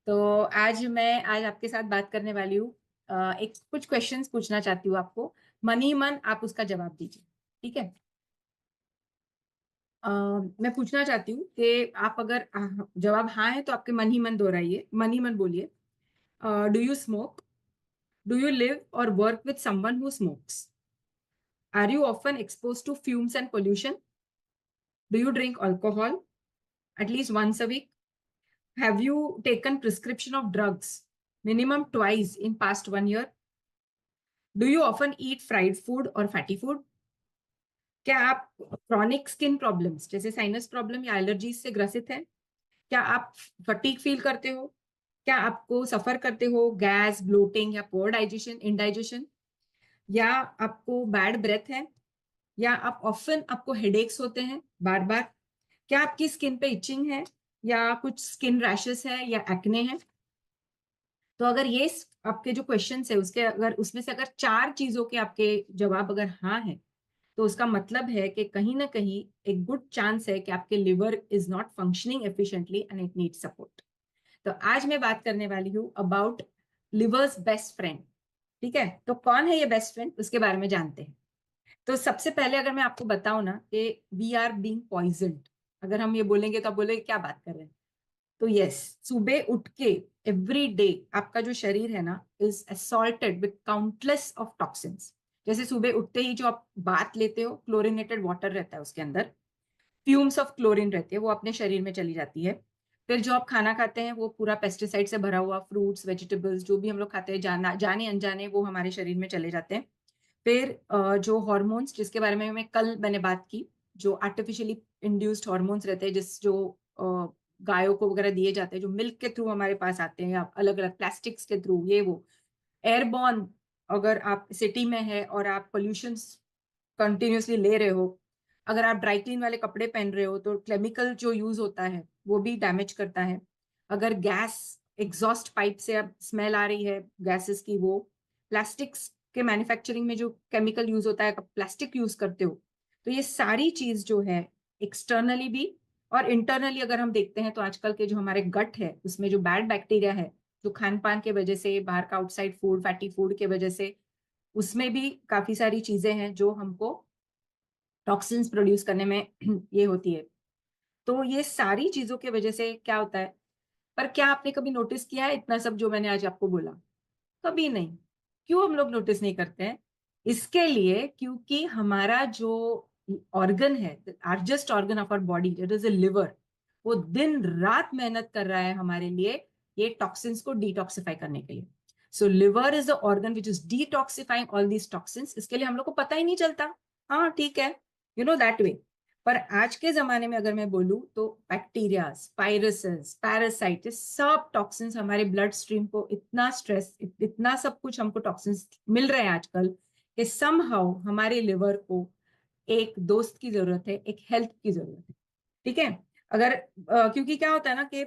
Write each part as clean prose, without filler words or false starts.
तो आज आपके साथ बात करने वाली हूँ। एक कुछ क्वेश्चंस पूछना चाहती हूँ आपको। मन ही मन आप उसका जवाब दीजिए, ठीक है? मैं पूछना चाहती हूँ कि आप अगर जवाब हाँ है तो आपके मन ही मन दोहराइए, मन ही मन बोलिए। Do you smoke? Do you live or work with someone who smokes? Are you often expose to fumes and pollution? Do you drink alcohol at least once a week? Have you taken prescription of drugs minimum twice in past 1 year? Do you often eat fried food or fatty food? क्या आप chronic skin problems जैसे sinus problem या allergies से ग्रसित हैं? क्या आप fatigue feel करते हो? क्या आपको सफर करते हो गैस, ब्लोटिंग या पोर डाइजेशन, इंडाइजेशन? या आपको बैड ब्रेथ है? या आप ऑफन आपको हेडेक्स होते हैं बार बार? क्या आपकी स्किन पे इचिंग है या कुछ स्किन रैशेस है या एक्ने है? तो अगर ये आपके जो क्वेश्चन है उसके अगर उसमें से अगर 4 चीजों के आपके जवाब अगर हाँ है, तो उसका मतलब है कि कहीं ना कहीं एक गुड चांस है कि आपके liver is not functioning efficiently and it needs support. तो आज मैं बात करने वाली हूँ अबाउट लिवर्स बेस्ट फ्रेंड। ठीक है, तो कौन है ये बेस्ट फ्रेंड, उसके बारे में जानते हैं। तो सबसे पहले अगर मैं आपको बताऊं ना कि वी आर बीइंग पॉइजन्ड, अगर हम ये बोलेंगे तो आप बोलेंगे क्या बात कर रहे हैं। तो यस, सुबह उठ के एवरी डे आपका जो शरीर है ना is assaulted with countless of toxins. जैसे सुबह उठते ही जो आप बात लेते हो, क्लोरिनेटेड वाटर रहता है उसके अंदर, फ्यूम्स ऑफ क्लोरीन रहती है, वो अपने शरीर में चली जाती है। फिर जो आप खाना खाते हैं वो पूरा पेस्टिसाइड से भरा हुआ, फ्रूट्स वेजिटेबल्स जो भी हम लोग खाते हैं जाने अनजाने वो हमारे शरीर में चले जाते हैं। फिर जो हॉर्मोन्स जिसके बारे में मैंने बात की, जो आर्टिफिशियली इंड्यूस्ड हॉर्मोन्स रहते हैं जिस जो गायों को वगैरह दिए जाते हैं, जो मिल्क के थ्रू हमारे पास आते हैं या अलग अलग प्लास्टिक्स के थ्रू, ये वो एयरबॉर्न, अगर आप सिटी में है और आप पोल्यूशन कंटिन्यूसली ले रहे हो, अगर आप ड्राई क्लीन वाले कपड़े पहन रहे हो तो केमिकल जो यूज होता है वो भी डैमेज करता है। अगर गैस एग्जॉस्ट पाइप से अब स्मेल आ रही है गैसेस की, वो प्लास्टिक्स के मैन्युफैक्चरिंग में जो केमिकल यूज होता है, प्लास्टिक यूज करते हो, तो ये सारी चीज जो है एक्सटर्नली भी और इंटरनली अगर हम देखते हैं तो आजकल के जो हमारे गट है उसमें जो बैड बैक्टीरिया है, जो खान पान के वजह से, बाहर का आउटसाइड फूड, फैटी फूड के वजह से, उसमें भी काफी सारी चीजें हैं जो हमको टॉक्सिन्स प्रोड्यूस करने में ये होती है। तो ये सारी चीजों की वजह से क्या होता है, पर क्या आपने कभी नोटिस किया है इतना सब जो मैंने आज आपको बोला? कभी नहीं। क्यों हम लोग नोटिस नहीं करते हैं? इसके लिए क्योंकि हमारा जो ऑर्गन है, largest organ of our body, it is a liver, वो दिन रात मेहनत कर रहा है हमारे लिए ये टॉक्सिन्स को डिटॉक्सिफाई करने के लिए। So liver is the organ which is detoxifying all these toxins. इसके लिए हम लोग को पता ही नहीं चलता। हाँ ठीक है, यू नो दैट वे। पर आज के जमाने में अगर मैं बोलूं तो बैक्टीरिया, वायरसेस, पैरासाइट, सब टॉक्सिन्स हमारे ब्लड स्ट्रीम को इतना स्ट्रेस, इतना सब कुछ हमको टॉक्सिन्स मिल रहे हैं आजकल कि समहाउ हमारे लिवर को एक दोस्त की जरूरत है, एक हेल्प की जरूरत है। ठीक है, अगर क्योंकि क्या होता है ना कि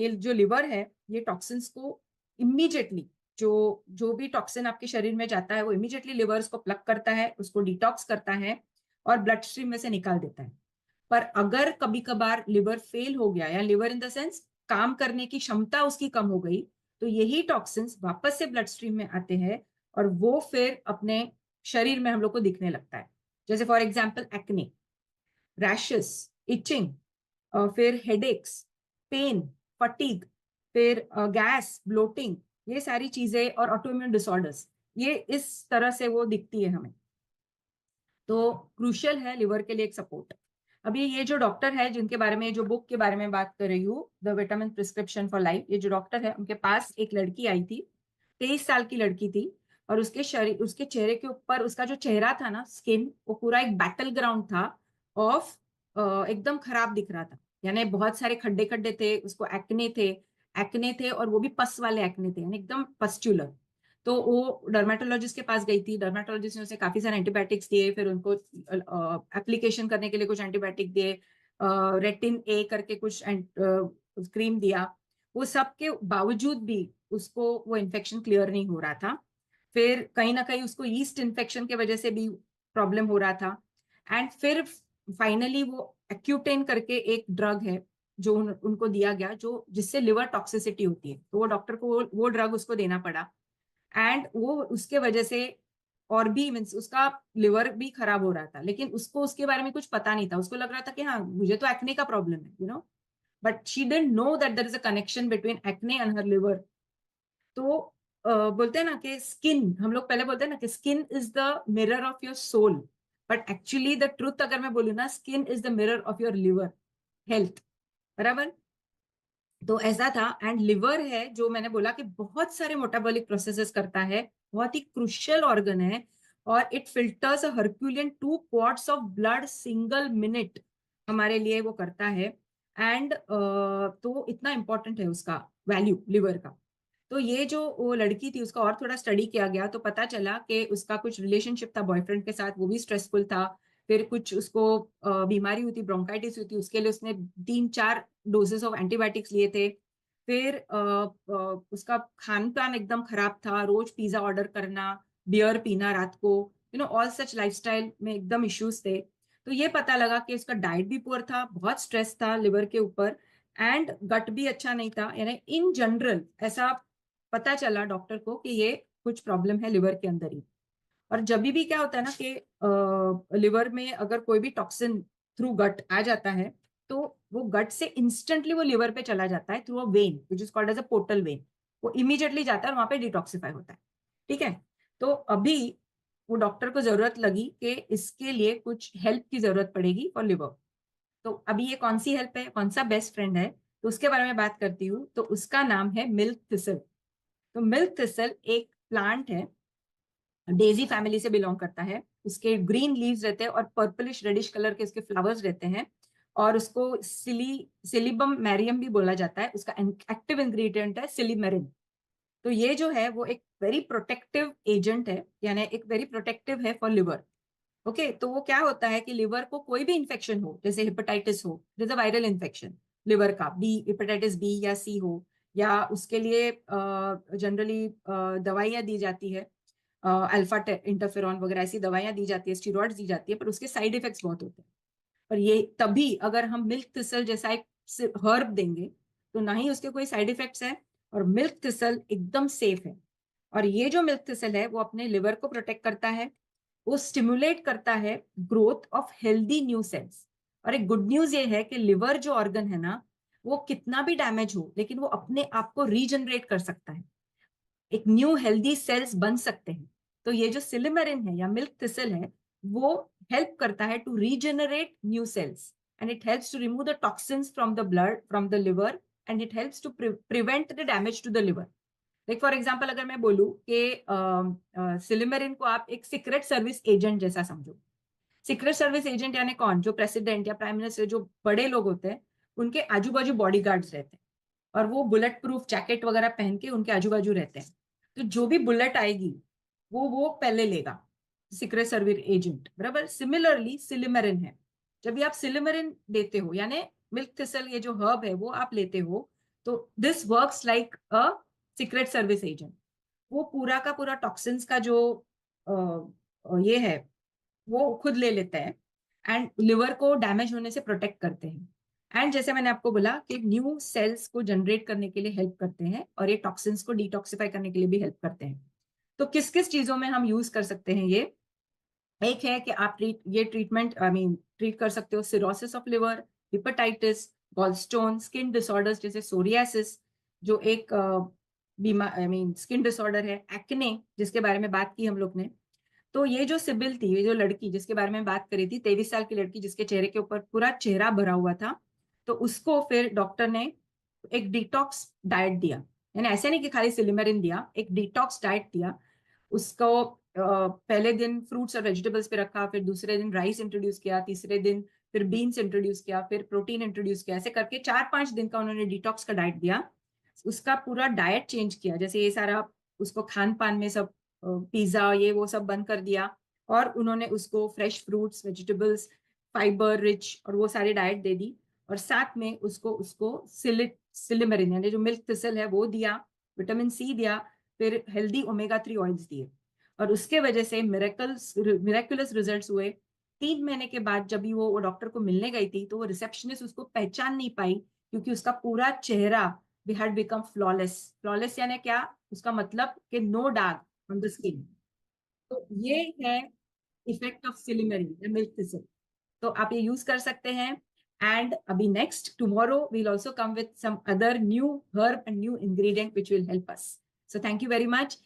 ये जो लिवर है ये टॉक्सिन्स को इमीडिएटली, जो जो भी टॉक्सिन आपके शरीर में जाता है वो इमीडिएटली लिवर उसको प्लग करता है, उसको डिटॉक्स करता है और ब्लड स्ट्रीम में से निकाल देता है। पर अगर कभी कभार लिवर फेल हो गया या लिवर इन द सेंस काम करने की क्षमता उसकी कम हो गई, तो यही टॉक्सिन्स वापस से ब्लड स्ट्रीम में आते हैं और वो फिर अपने शरीर में हम लोग को दिखने लगता है। जैसे for example acne, rashes, itching, फिर हेडेक्स, पेन, फटीग, फिर गैस, ब्लोटिंग, ये सारी चीजें और ऑटोइम्यून डिसऑर्डर्स, ये इस तरह से वो दिखती है हमें। तो क्रूशियल है लिवर के लिए एक सपोर्ट। अभी ये जो डॉक्टर है जिनके बारे में, जो बुक के बारे में बात कर रही हूँ, the vitamin prescription for life, ये जो डॉक्टर है उनके पास एक लड़की आई थी, 23 साल की लड़की थी। और उसके शरीर, उसके चेहरे के ऊपर, उसका जो चेहरा था ना, स्किन, वो पूरा एक बैटल ग्राउंड था ऑफ, एकदम खराब दिख रहा था। यानी बहुत सारे खड्डे खड्डे थे, उसको एक्ने थे और वो भी पस वाले एक्ने थे, यानी एकदम पस्चुलर। तो वो डर्मेटोलॉजिस्ट के पास गई थी, डर्मेटोलॉजिस्ट ने उसे काफी सारे एंटीबायोटिक्स दिए, फिर उनको एप्लीकेशन करने के लिए कुछ एंटीबायोटिक दिए, रेटिन ए करके कुछ क्रीम दिया। वो सब के बावजूद भी उसको वो इन्फेक्शन क्लियर नहीं हो रहा था। फिर कहीं ना कहीं उसको ईस्ट इन्फेक्शन के वजह से भी प्रॉब्लम हो रहा था। एंड फिर फाइनली वो एक्यूटेन करके एक ड्रग है जो उनको दिया गया, जो जिससे लिवर टॉक्सिसिटी होती है, तो वो डॉक्टर को वो ड्रग उसको देना पड़ा। एंड वो उसके वजह से और भी मीन्स उसका लिवर भी खराब हो रहा था, लेकिन उसको उसके बारे में कुछ पता नहीं था। उसको लग रहा था कि हाँ मुझे तो एक्ने का प्रॉब्लम है, but she didn't know that there is a connection between acne and her liver. तो बोलते हैं ना कि स्किन, हम लोग पहले बोलते हैं ना कि skin is the mirror of your soul, but actually the truth अगर मैं बोलूँ ना, skin is the mirror of your liver health, बराबर। तो ऐसा था। एंड लिवर है जो मैंने बोला कि बहुत सारे मेटाबॉलिक प्रोसेसेस करता है, बहुत ही क्रुशियल ऑर्गन है, और it filters a herculean 2 quarts of blood single minute हमारे लिए वो करता है। एंड तो इतना इंपॉर्टेंट है उसका वैल्यू लिवर का। तो ये जो वो लड़की थी उसका और थोड़ा स्टडी किया गया तो पता चला कि उसका कुछ रिलेशनशिप था बॉयफ्रेंड के साथ, वो भी स्ट्रेसफुल था। फिर कुछ उसको बीमारी हुई थी, ब्रोंकाइटिस हुई थी, उसके लिए उसने 3-4 डोजेस ऑफ एंटीबायोटिक्स लिए थे। फिर उसका खान पान एकदम खराब था, रोज पिज्जा ऑर्डर करना, बियर पीना रात को, ऑल सच लाइफस्टाइल में एकदम इश्यूज थे। तो ये पता लगा कि उसका डाइट भी पुअर था, बहुत स्ट्रेस था लिवर के ऊपर, एंड गट भी अच्छा नहीं था। यानी इन जनरल ऐसा पता चला डॉक्टर को कि ये कुछ प्रॉब्लम है लिवर के अंदर ही। और जब भी क्या होता है ना कि लिवर में अगर कोई भी टॉक्सिन थ्रू गट आ जाता है, तो वो गट से इंस्टेंटली वो लिवर पे चला जाता है through a vein which is called as a portal vein. वो इमीडिएटली जाता है और वहां पे डिटॉक्सिफाई होता है। ठीक है। तो अभी वो डॉक्टर को जरूरत लगी कि इसके लिए कुछ हेल्प की जरूरत पड़ेगी फॉर लिवर। तो अभी ये कौन सी हेल्प है, कौन सा बेस्ट फ्रेंड है, तो उसके बारे में बात करती हूँ। तो उसका नाम है मिल्क थिसल। तो मिल्क थिसल एक प्लांट है, डेजी फैमिली से बिलोंग करता है। उसके ग्रीन लीव्स रहते हैं और पर्पलिश रेडिश कलर के उसके फ्लावर्स रहते हैं। और उसको सिलिबम मैरियम भी बोला जाता है। उसका एक्टिव इंग्रेडिएंट है सिलिमेरिन। तो ये जो है वो एक वेरी प्रोटेक्टिव एजेंट है, यानी एक वेरी प्रोटेक्टिव है फॉर लिवर। ओके। तो वो क्या होता है कि लिवर को कोई भी इंफेक्शन हो, जैसे हेपेटाइटिस हो, जैसे वायरल इंफेक्शन लिवर का, बी हेपेटाइटिस बी या सी हो, या उसके लिए जनरली दवाइयाँ दी जाती है, अल्फा इंटरफेरॉन वगैरह ऐसी दवाइयाँ दी जाती है, स्टीरॉइड्स दी जाती है, पर उसके साइड इफेक्ट्स बहुत होते हैं। पर ये तभी अगर हम मिल्क थिसल जैसा एक हर्ब देंगे तो ना ही उसके कोई साइड इफेक्ट्स है, और मिल्क थिसल एकदम सेफ है। और ये जो मिल्क थिसल है वो अपने लिवर को प्रोटेक्ट करता है, वो स्टिमुलेट करता है growth of healthy new sales. और एक गुड न्यूज ये है कि लिवर जो ऑर्गन है ना, वो कितना भी डैमेज हो लेकिन वो अपने आप को रीजनरेट कर सकता है, एक न्यू हेल्दी सेल्स बन सकते हैं। तो ये जो सिलिमरिन है या मिल्क थिसल है, वो हेल्प करता है to regenerate new cells, and it helps to remove the toxins from the blood from the liver, and it helps to prevent the damage to the liver. Like for example अगर मैं बोलूँ कि सिलिमरिन को आप एक secret service agent जैसा समझो। Secret service agent यानी कौन, जो प्रेसिडेंट या प्राइम मिनिस्टर, जो बड़े लोग होते हैं, उनके आजू बाजू बॉडी गार्ड्स रहते हैं, और वो बुलेट प्रूफ जैकेट वगैरह पहन के उनके आजू बाजू रहते हैं। तो जो भी बुलेट आएगी वो पहले लेगा, सीक्रेट सर्विस एजेंट, बराबर। सिमिलरली सिलिमरिन है। जब भी आप सिलिमरिन देते हो, यानी मिल्क थिसल ये जो हर्ब है वो आप लेते हो, तो this works like a secret service agent. वो पूरा का पूरा टॉक्सिन्स का जो ये है वो खुद ले लेते हैं, एंड लिवर को डैमेज होने से प्रोटेक्ट करते हैं। एंड जैसे मैंने आपको बोला कि न्यू सेल्स को जनरेट करने के लिए हेल्प करते हैं, और ये टॉक्सिन्स को डिटॉक्सिफाई करने के लिए भी हेल्प करते हैं। तो किस किस चीजों में हम यूज कर सकते हैं ये? एक है कि आप ये ट्रीटमेंट ट्रीट कर सकते हो cirrhosis of liver, hepatitis, gallstone, skin disorders जैसे सोरियासिस, जो एक बीमार स्किन डिसऑर्डर है, एक्ने जिसके बारे में बात की हम लोग ने। तो ये जो सिबिल थी, ये जो लड़की जिसके बारे में बात करी थी, 23 साल की लड़की जिसके चेहरे के ऊपर पूरा चेहरा भरा हुआ था, तो उसको फिर डॉक्टर ने एक डिटॉक्स डाइट दिया। यानी ऐसे नहीं कि खाली सिलिमरिन दिया, एक डिटॉक्स डाइट दिया उसको। पहले दिन फ्रूट्स और वेजिटेबल्स पे रखा, फिर दूसरे दिन राइस इंट्रोड्यूस किया, तीसरे दिन फिर बीन्स इंट्रोड्यूस किया, फिर प्रोटीन इंट्रोड्यूस किया, ऐसे करके 4-5 दिन का उन्होंने डिटॉक्स का डाइट दिया। उसका पूरा डाइट चेंज किया, जैसे ये सारा उसको खान पान में सब पिज्जा ये वो सब बंद कर दिया, और उन्होंने उसको fresh fruits, vegetables, fibre rich और वो सारी डाइट दे दी। और साथ में उसको उसको सिलिमरिन यानी जो मिल्क थिसल है वो दिया, विटामिन सी दिया, फिर हेल्दी ओमेगा 3 ऑयल्स दिए। और उसके वजह से मिरेकुलस रिजल्ट्स हुए। 3 महीने के बाद जब भी वो डॉक्टर को मिलने गई थी, तो वो रिसेप्शनिस्ट उसको पहचान नहीं पाई क्योंकि उसका पूरा चेहरा we had become flawless. Flawless यानी क्या? उसका मतलब कि no dark on the skin. तो ये है इफेक्ट ऑफ सिलिमरी या मिल्क थिसल. तो आप ये यूज कर सकते हैं. एंड अभी next tomorrow we'll also come with some other new herb and new ingredient which will help us. So thank you very much.